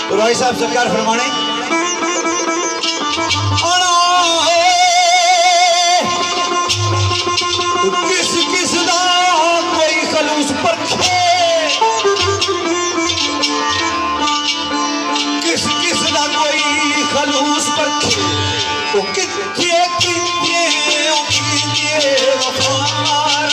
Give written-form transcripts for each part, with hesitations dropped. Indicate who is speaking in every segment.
Speaker 1: भाई साहब सरकार फरमाने किस किस दा कोई खलूस परखे, किस किस दा कोई खलूस परखे, वो कितने कितने वफादार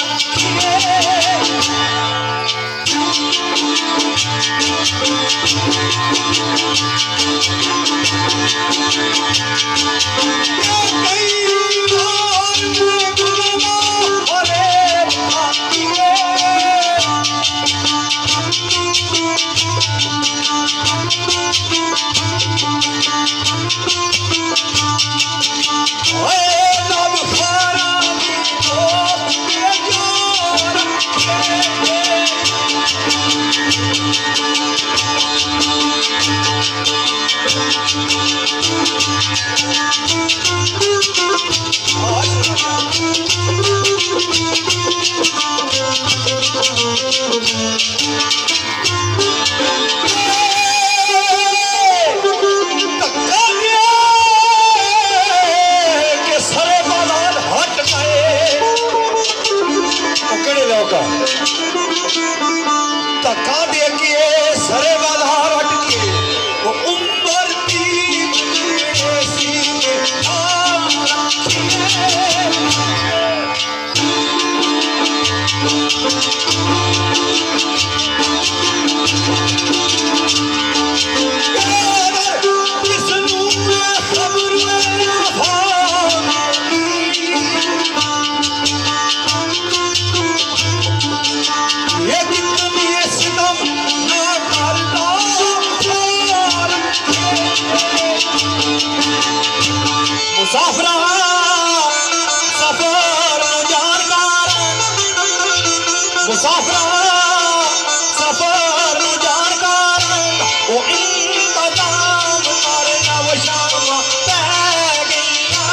Speaker 1: धक्का दे के सरे बाजार हट के वो उम्र की मुसाफरा सफर जानकार, मुसाफरा सफर जानकार, वो इंतजाम करना वो शाम पै गया।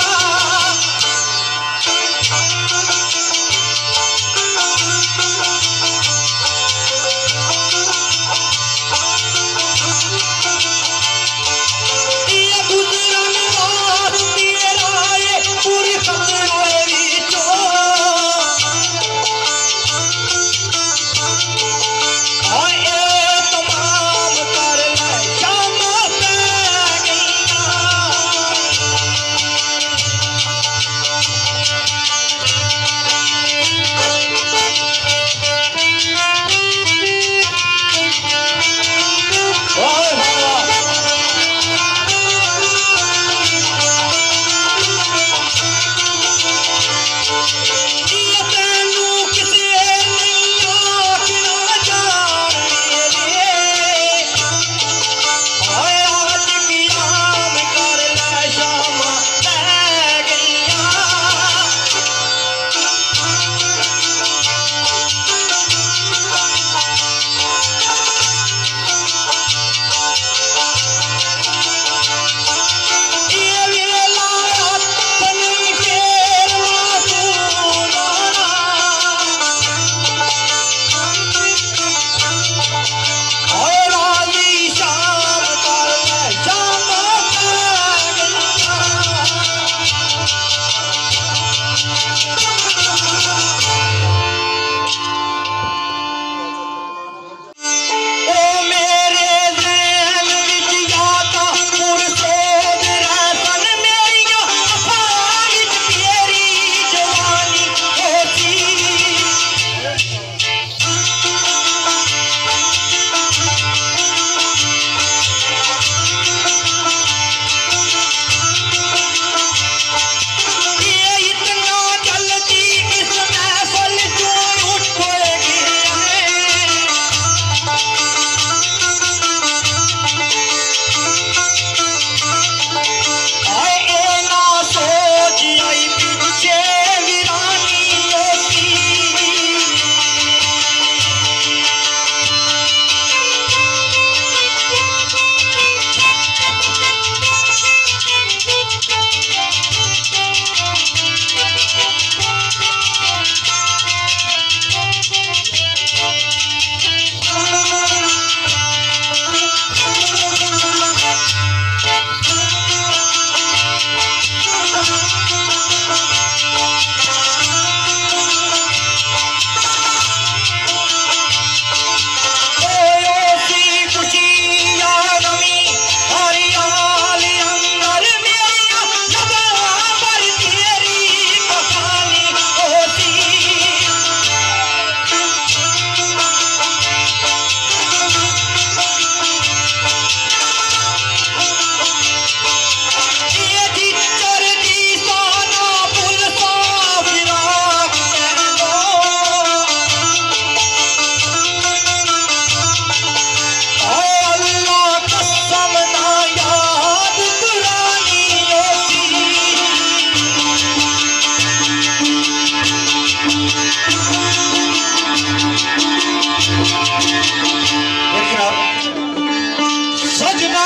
Speaker 1: सजना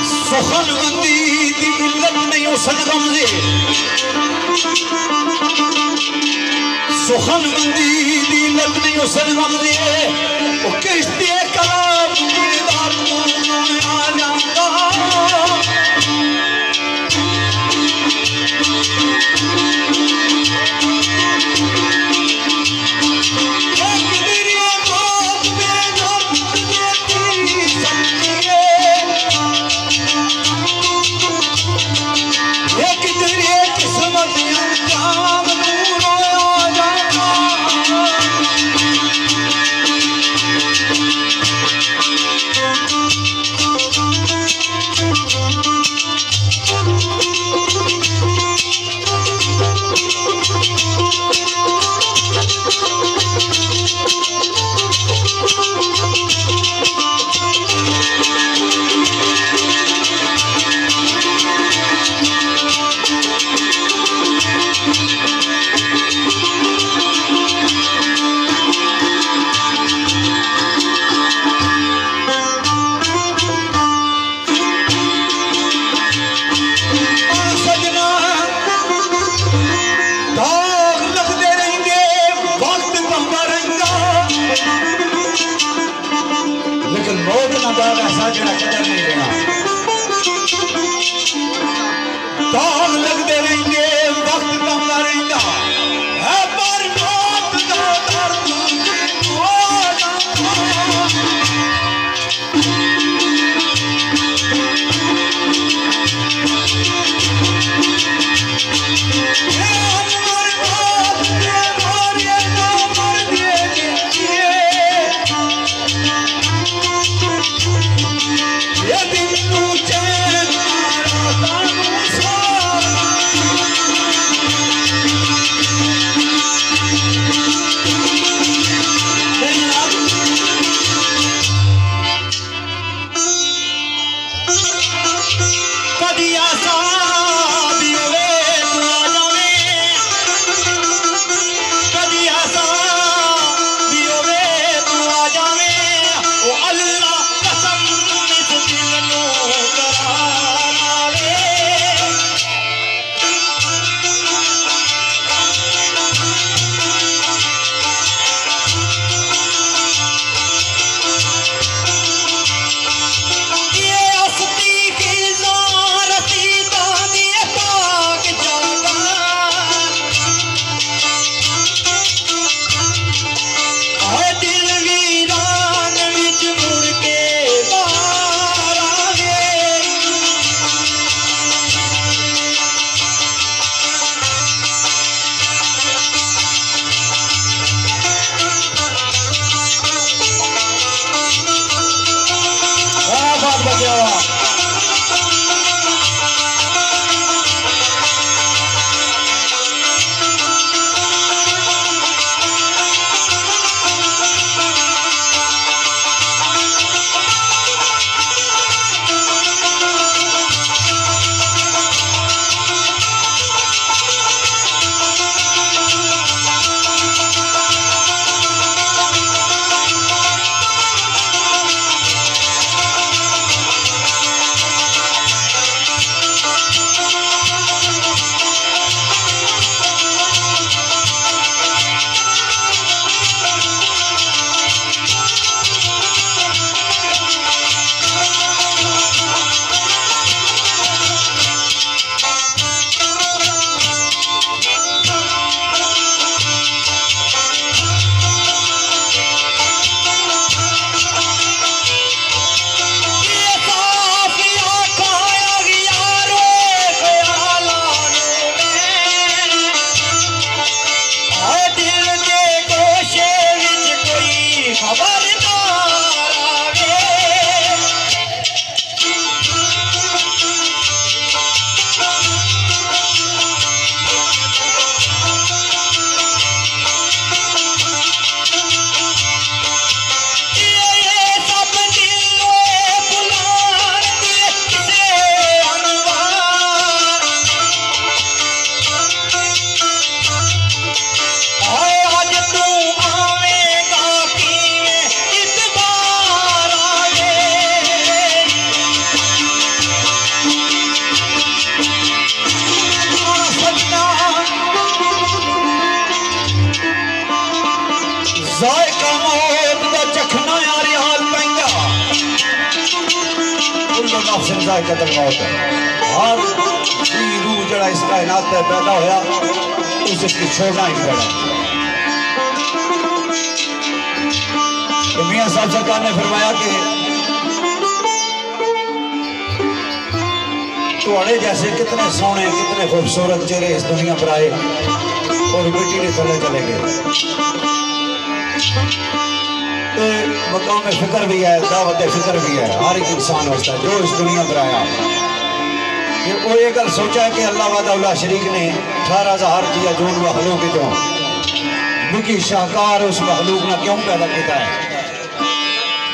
Speaker 1: सुखनमंदी दी इल्लत नहीं हो सदगम से सुखनमंदी दी इल्लत नहीं हो सदगम से वो किश्ती कलाम दीदार आ जाता दाग लगते रहेंगे वक्त कमदा रहता है पर मौत का दर्द ये दिन तू चैन सजा कतल मौत है। हर रूह जड़ा इस कायनात में पैदा होया उसे छोड़ना ही पड़ा। तो मियां साहब सरकार ने फरमाया कि तुहाड़े जैसे कितने सोने कितने खूबसूरत चेहरे इस दुनिया पर आए और मिट्टी के थले चले गए। मकाम फिक्र भी है, दावत फिक्र भी है हर एक इंसान वास्ते जो इस दुनिया पर आया। कि वो ये गल सोचा है कि अल्लाह वादा शरीक ने 18,000 जिया जून मखलूक जो बिकी शाहकार उस मखलूक ने क्यों पैदा किया है।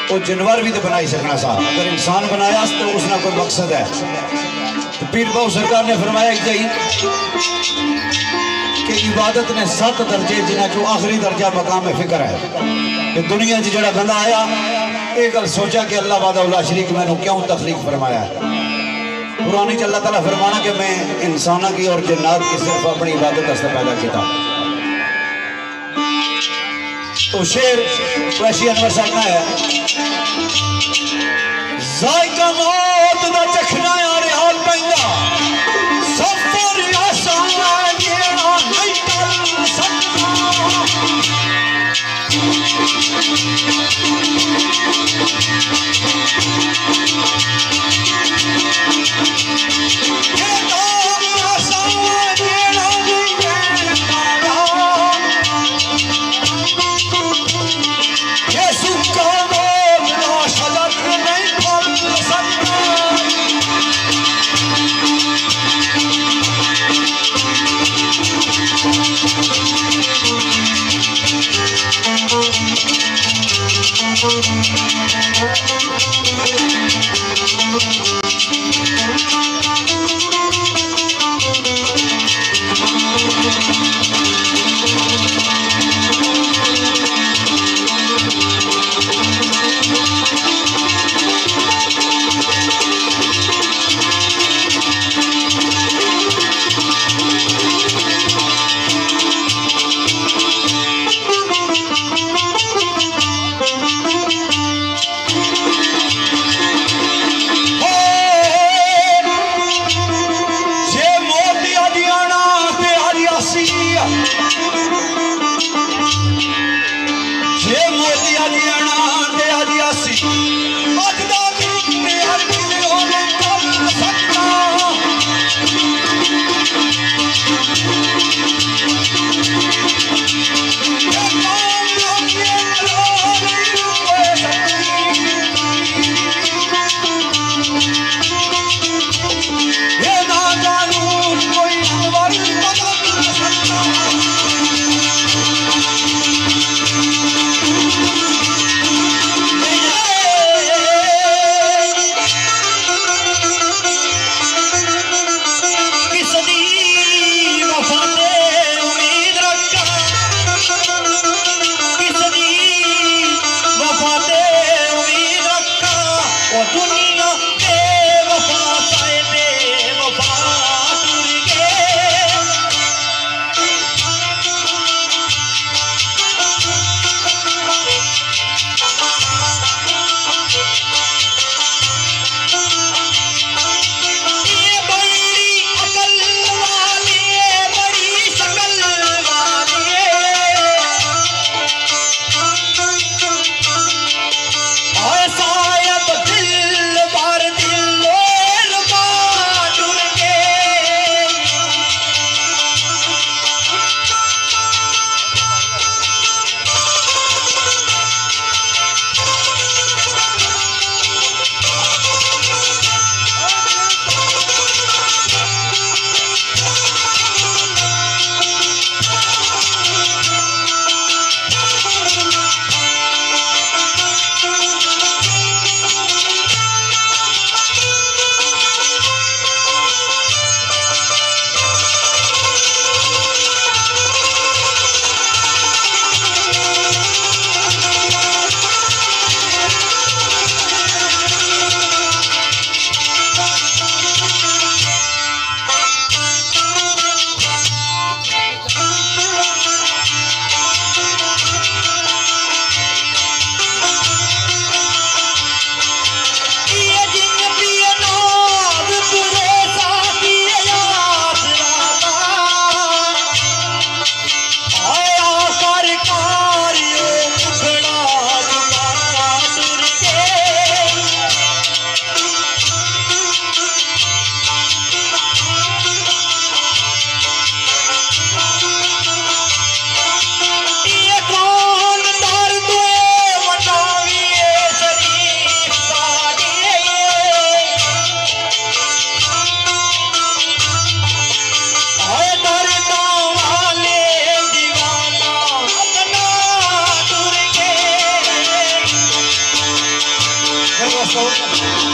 Speaker 1: वो जानवर भी तो बनाई सकना सा, अगर इंसान बनाया तो उसका कोई मकसद है। तो पीर बाबू सरकार ने फरमाया कि इबादत ने 7 दर्जे जिन्हें जो आखिरी दर्जा मकाम फिक्र है कि दुनिया च जड़ा बंदा आया ये गल सोचा कि अल्लाह वादा शरीक मैंने क्यों तखलीक फरमाया। कुरानी च अल्लाह ताला फरमाना कि मैं इंसाना की और जन्नात की सिर्फ अपनी इबादत वास्ते पैदा किया। तो शेर वैशी अनवर साहब ने है जायका मौत दा चखना यार हाल पैंदा सफर आसान जेड़ा नहीं कर सकदा। मेरे दोस्तों